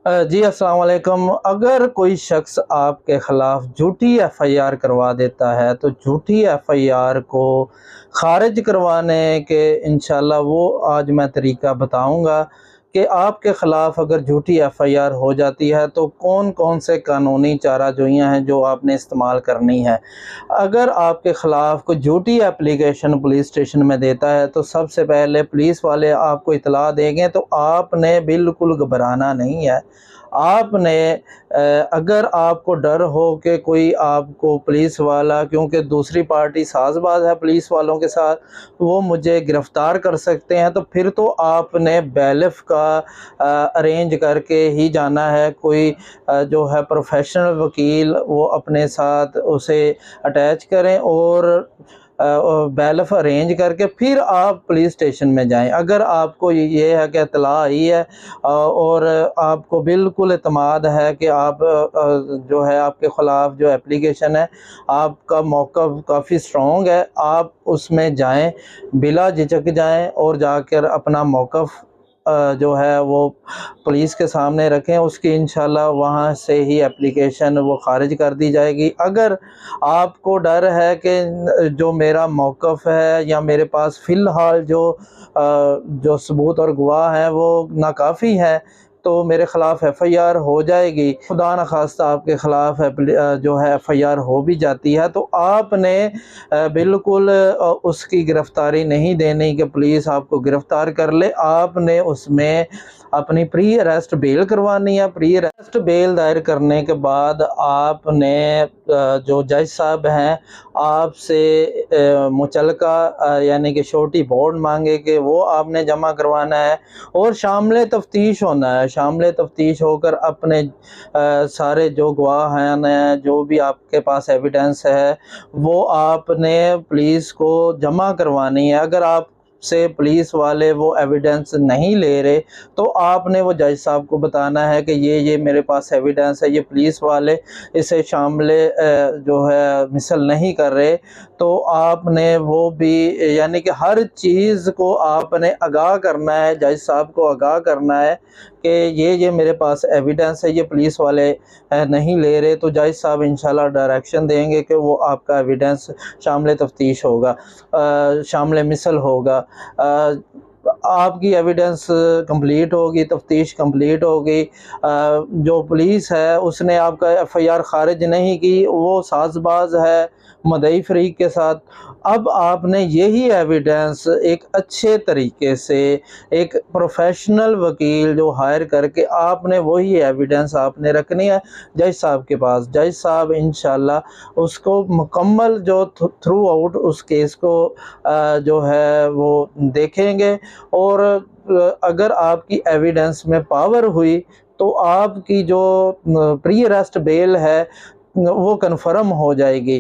जी अस्सलाम वालेकुम। अगर कोई शख्स आपके ख़िलाफ़ झूठी एफ़आईआर करवा देता है तो झूठी एफ़आईआर को ख़ारिज करवाने के इंशाअल्लाह वो आज मैं तरीका बताऊँगा कि आपके ख़िलाफ़ अगर झूठी एफ़आईआर हो जाती है तो कौन-कौन से कानूनी चाराजोइयाँ हैं जो आपने इस्तेमाल करनी है। अगर आपके ख़िलाफ़ कोई झूठी एप्लीकेशन पुलिस स्टेशन में देता है तो सबसे पहले पुलिस वाले आपको इत्तला देंगे, तो आपने बिल्कुल घबराना नहीं है। आपने अगर आपको डर हो कि कोई आपको पुलिस वाला, क्योंकि दूसरी पार्टी साज़बाज़ है पुलिस वालों के साथ, वो मुझे गिरफ़्तार कर सकते हैं, तो फिर तो आपने बैलिफ़ का अरेंज करके ही जाना है। कोई जो है प्रोफ़ेशनल वकील वो अपने साथ उसे अटैच करें और बैलफ अरेंज करके फिर आप पुलिस स्टेशन में जाएँ। अगर आपको ये है कि इत्तला आई है और आपको बिल्कुल एतमाद है कि आप जो है आपके ख़िलाफ़ जो एप्लीकेशन है, आपका मौक़िफ़ काफ़ी स्ट्रॉन्ग है, आप उसमें जाएँ, बिला झिझक जाएँ और जाकर अपना मौक़िफ़ जो है वो पुलिस के सामने रखें। उसकी इंशाअल्लाह वहाँ से ही एप्लीकेशन वो ख़ारिज कर दी जाएगी। अगर आपको डर है कि जो मेरा मौक़िफ़ है या मेरे पास फ़िलहाल जो सबूत और गवाह हैं वो नाकाफ़ी हैं, तो मेरे ख़िलाफ़ एफ़आईआर हो जाएगी, खुदा न ख़ास्ता आपके ख़िलाफ़ जो है एफ़आईआर हो भी जाती है, तो आपने बिल्कुल उसकी गिरफ़्तारी नहीं देनी कि पुलिस आपको गिरफ़्तार कर ले। आपने उसमें अपनी प्री अरेस्ट बेल करवानी है। प्री अरेस्ट बेल दायर करने के बाद आपने जो जज साहब हैं आपसे मुचलका यानी कि श्योरिटी बॉन्ड मांगेंगे, वो आपने जमा करवाना है और शामिल तफ्तीश होना है। शामिल तफ्तीश होकर अपने सारे जो गवाह हैं, जो भी आपके पास एविडेंस है, वो आपने पुलिस को जमा करवानी है। अगर आप से पुलिस वाले वो एविडेंस नहीं ले रहे, तो आपने वो जज साहब को बताना है कि ये मेरे पास एविडेंस है, ये पुलिस वाले इसे शामिल जो है मिसल नहीं कर रहे, तो आपने वो भी यानी कि हर चीज़ को आपने आगाह करना है, जज साहब को आगाह करना है कि ये मेरे पास एविडेंस है, ये पुलिस वाले नहीं ले रहे, तो जज साहब इंशाल्लाह डायरेक्शन देंगे कि वो आपका एविडेंस शामिल तफ्तीश होगा, शामिल मिसल होगा। आपकी एविडेंस कंप्लीट होगी, तफ्तीश कंप्लीट होगी। जो पुलिस है उसने आपका एफ़आईआर ख़ारिज नहीं की, वो साज़बाज़ है मुद्दई फ़रीक़ के साथ। अब आपने यही एविडेंस एक अच्छे तरीके से एक प्रोफ़ेशनल वकील जो हायर करके आपने वही एविडेंस आपने रखनी है जज साहब के पास। जज साहब इंशाअल्लाह उसको मुकम्मल जो थ्रू आउट उस केस को जो है वो देखेंगे और अगर आपकी एविडेंस में पावर हुई तो आपकी जो प्री अरेस्ट बेल है वो कन्फर्म हो जाएगी।